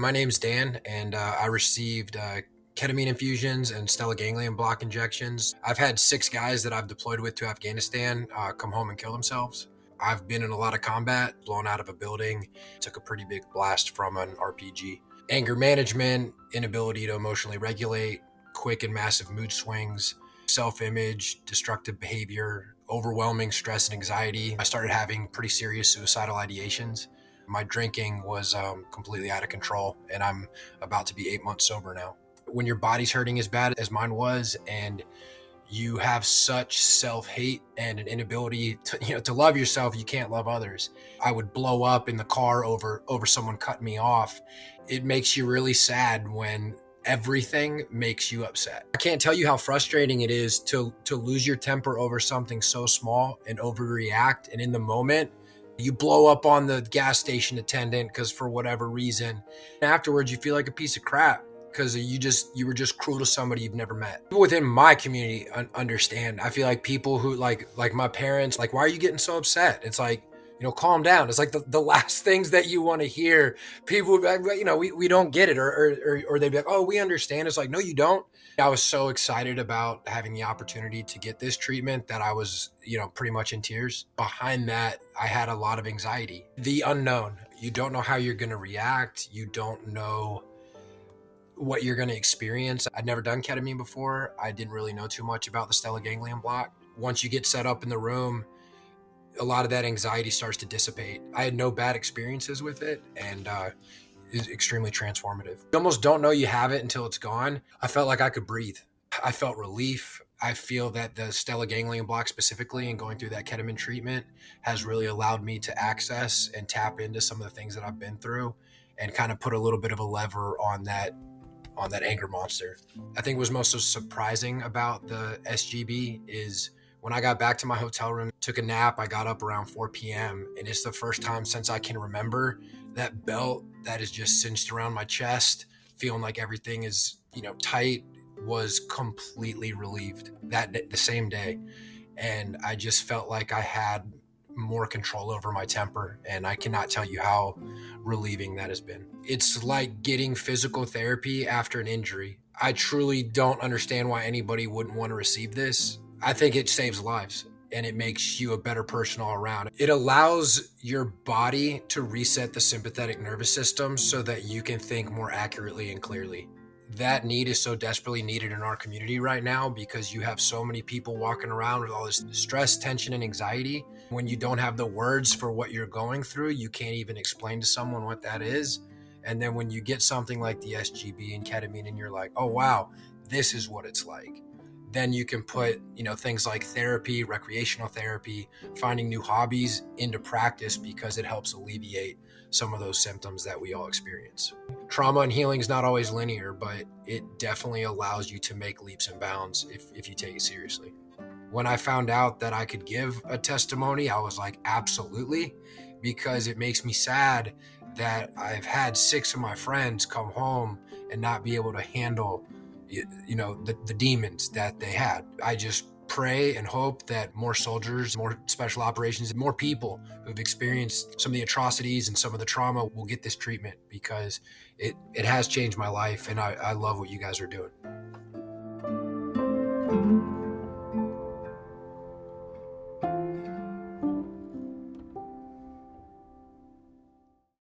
My name's Dan, and I received ketamine infusions and Stella ganglion block injections. I've had 6 guys that I've deployed with to Afghanistan come home and kill themselves. I've been in a lot of combat, blown out of a building, took a pretty big blast from an RPG. Anger management, inability to emotionally regulate, quick and massive mood swings, self-image, destructive behavior, overwhelming stress and anxiety. I started having pretty serious suicidal ideations. My drinking was completely out of control, and I'm about to be 8 months sober now. When your body's hurting as bad as mine was, and you have such self-hate and an inability to love yourself, you can't love others. I would blow up in the car over someone cutting me off. It makes you really sad when everything makes you upset. I can't tell you how frustrating it is to lose your temper over something so small and overreact, and in the moment you blow up on the gas station attendant because for whatever reason afterwards you feel like a piece of crap because you were just cruel to somebody you've never met. People within my community understand. I feel like people who like my parents, like, why are you getting so upset? It's like, calm down. It's like the last things that you want to hear. People would be like, we don't get it, or they'd be like, oh, we understand. It's like, no, you don't. I was so excited about having the opportunity to get this treatment that I was, pretty much in tears. Behind that, I had a lot of anxiety. The unknown. You don't know how you're going to react. You don't know what you're going to experience. I'd never done ketamine before. I didn't really know too much about the Stella ganglion block. Once you get set up in the room, a lot of that anxiety starts to dissipate. I had no bad experiences with it, and is extremely transformative. You almost don't know you have it until it's gone. I felt like I could breathe. I felt relief. I feel that the Stella ganglion block specifically, and going through that ketamine treatment, has really allowed me to access and tap into some of the things that I've been through, and kind of put a little bit of a lever on that anger monster. I think what's most surprising about the SGB is when I got back to my hotel room, took a nap, I got up around 4 p.m. and it's the first time since I can remember that belt that is just cinched around my chest, feeling like everything is, tight, was completely relieved the same day. And I just felt like I had more control over my temper, and I cannot tell you how relieving that has been. It's like getting physical therapy after an injury. I truly don't understand why anybody wouldn't want to receive this. I think it saves lives, and it makes you a better person all around. It allows your body to reset the sympathetic nervous system so that you can think more accurately and clearly. That need is so desperately needed in our community right now because you have so many people walking around with all this stress, tension, and anxiety. When you don't have the words for what you're going through, you can't even explain to someone what that is. And then when you get something like the SGB and ketamine and you're like, oh, wow, this is what it's like. Then you can put, things like therapy, recreational therapy, finding new hobbies into practice because it helps alleviate some of those symptoms that we all experience. Trauma and healing is not always linear, but it definitely allows you to make leaps and bounds if you take it seriously. When I found out that I could give a testimony, I was like, absolutely, because it makes me sad that I've had 6 of my friends come home and not be able to handle the demons that they had. I just pray and hope that more soldiers, more special operations, and more people who've experienced some of the atrocities and some of the trauma will get this treatment, because it has changed my life, and I love what you guys are doing.